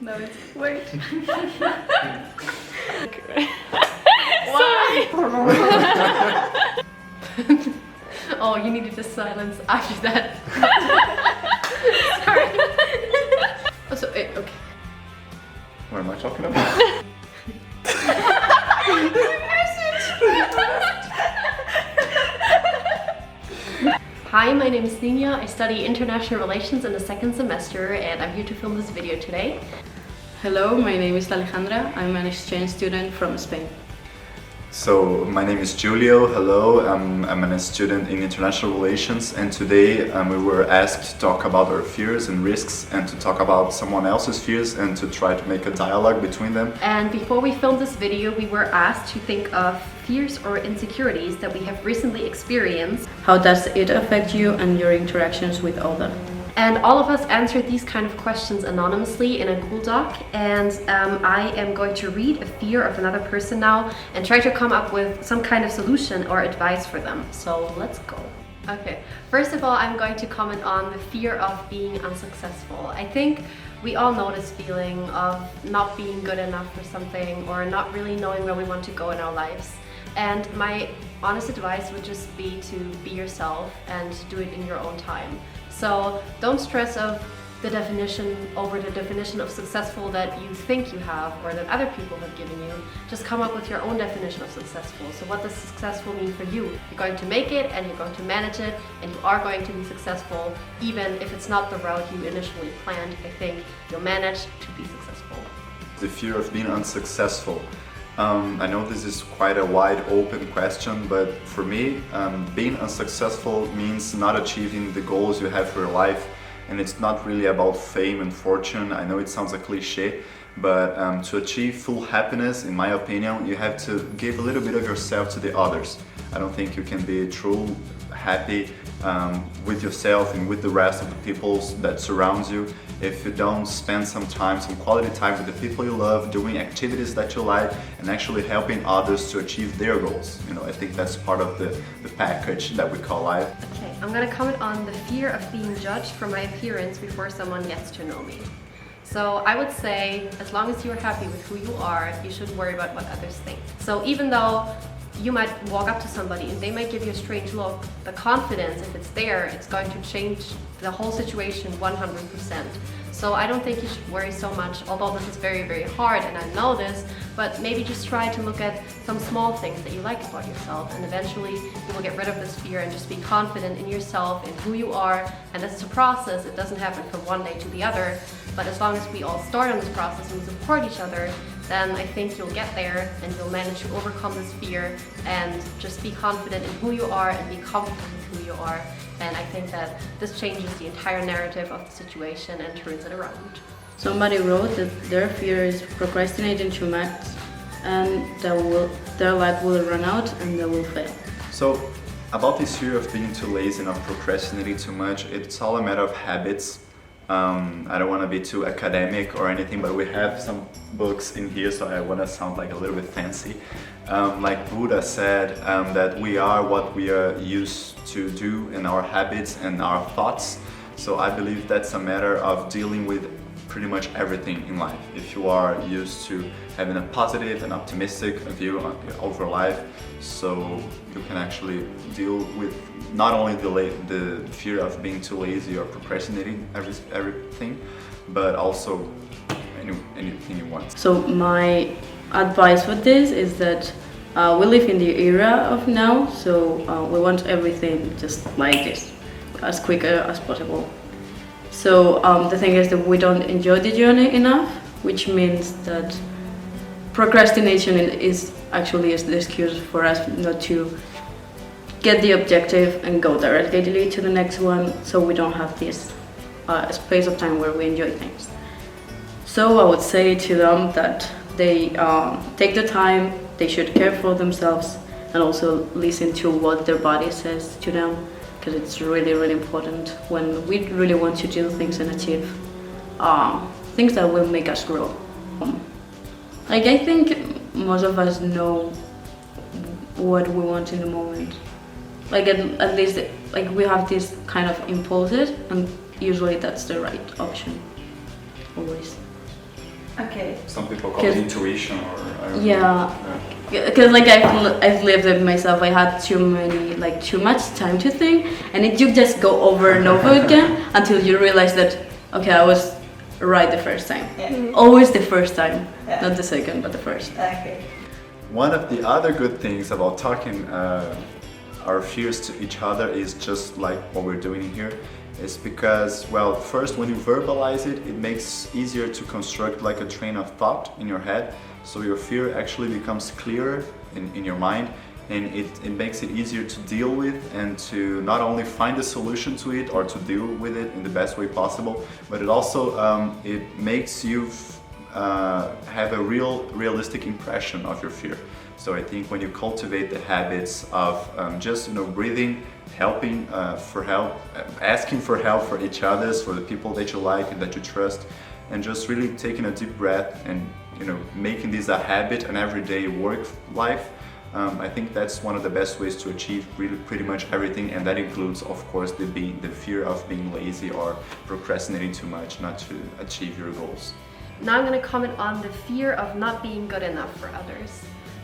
No, it's wait. Why? Oh, you needed the silence after that. Sorry. Oh, so, okay. What am I talking about? Hi, my name is Nina. I study international relations in the second semester and I'm here to film this video today. Hello, my name is Alejandra. I'm an exchange student from Spain. So, my name is Julio. Hello, I'm a student in international relations, and today we were asked to talk about our fears and risks and to talk about someone else's fears and to try to make a dialogue between them. And before we filmed this video, we were asked to think of fears or insecurities that we have recently experienced. How does it affect you and your interactions with others? And all of us answered these kind of questions anonymously in a Google Doc, and I am going to read a fear of another person now and try to come up with some kind of solution or advice for them. So let's go. Okay, first of all, I'm going to comment on the fear of being unsuccessful. I think we all know this feeling of not being good enough for something or not really knowing where we want to go in our lives. And my honest advice would just be to be yourself and do it in your own time. So don't stress of the definition over the definition of successful that you think you have or that other people have given you. Just come up with your own definition of successful. So what does successful mean for you? You're going to make it and you're going to manage it and you are going to be successful even if it's not the route you initially planned. I think you'll manage to be successful. The fear of being unsuccessful. I know this is quite a wide open question, but for me, being unsuccessful means not achieving the goals you have for your life, and it's not really about fame and fortune. I know it sounds a cliche, but to achieve full happiness, in my opinion, you have to give a little bit of yourself to the others. I don't think you can be truly happy with yourself and with the rest of the people that surround you if you don't spend some time, some quality time with the people you love, doing activities that you like and actually helping others to achieve their goals. You know, I think that's part of the package that we call life. Okay, I'm gonna comment on the fear of being judged for my appearance before someone gets to know me. So I would say, as long as you're happy with who you are, you shouldn't worry about what others think. So even though you might walk up to somebody and they might give you a strange look, the confidence, if it's there, it's going to change the whole situation 100%. So I don't think you should worry so much, although this is very, very hard and I know this, but maybe just try to look at some small things that you like about yourself and eventually you will get rid of this fear and just be confident in yourself, in who you are. And this is a process, it doesn't happen from one day to the other, but as long as we all start on this process and we support each other, then I think you'll get there and you'll manage to overcome this fear and just be confident in who you are and be comfortable with who you are. And I think that this changes the entire narrative of the situation and turns it around. Somebody wrote that their fear is procrastinating too much and their life will run out and they will fail. So, about this fear of being too lazy and of procrastinating too much, it's all a matter of habits. I don't want to be too academic or anything, but we have some books in here, so I want to sound like a little bit fancy. Like Buddha said, that we are what we are used to do in our habits and our thoughts. So I believe that's a matter of dealing with pretty much everything in life. If you are used to having a positive and optimistic view over life, so you can actually deal with not only the fear of being too lazy or procrastinating everything, but also anything you want. So my advice for this is that we live in the era of now, so we want everything just like this, as quicker as possible. So the thing is that we don't enjoy the journey enough, which means that procrastination is actually the excuse for us not to get the objective and go directly to the next one, so we don't have this space of time where we enjoy things. So I would say to them that they take the time, they should care for themselves and also listen to what their body says to them, because it's really, really important when we really want to do things and achieve things that will make us grow. Like, I think most of us know what we want in the moment. Like at least like we have this kind of impulses, and usually that's the right option, always. Okay. Some people call it intuition, or I don't Yeah. know. Because like I've lived it myself. I had too much time to think, and you just go over and over again until you realize that okay, I was right the first time. Yeah. Always the first time, Yeah. not the second, but the first. Okay. One of the other good things about talking our fears to each other is just like what we're doing here. Is because, well, first when you verbalize it, it makes easier to construct like a train of thought in your head. So your fear actually becomes clearer in your mind, and it makes it easier to deal with and to not only find a solution to it or to deal with it in the best way possible, but it also it makes you have a realistic impression of your fear. So I think when you cultivate the habits of just breathing, helping for help, asking for help for each other, for the people that you like and that you trust, and just really taking a deep breath and making this a habit, an everyday work life. I think that's one of the best ways to achieve really pretty much everything, and that includes, of course, the fear of being lazy or procrastinating too much not to achieve your goals. Now I'm going to comment on the fear of not being good enough for others.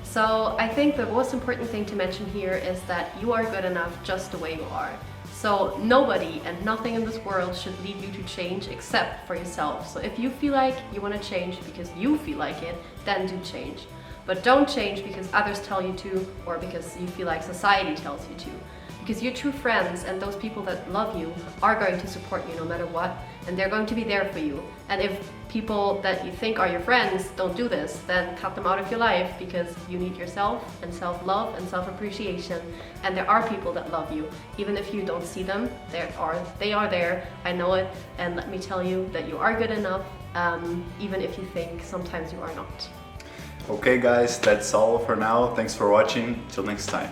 So I think the most important thing to mention here is that you are good enough just the way you are. So nobody and nothing in this world should lead you to change except for yourself. So if you feel like you want to change because you feel like it, then do change. But don't change because others tell you to, or because you feel like society tells you to. Because your true friends and those people that love you are going to support you no matter what, and they're going to be there for you. And if people that you think are your friends don't do this, then cut them out of your life, because you need yourself and self-love and self-appreciation. And there are people that love you. Even if you don't see them, they are there. I know it, and let me tell you that you are good enough, even if you think sometimes you are not. Okay guys, that's all for now. Thanks for watching. Till next time.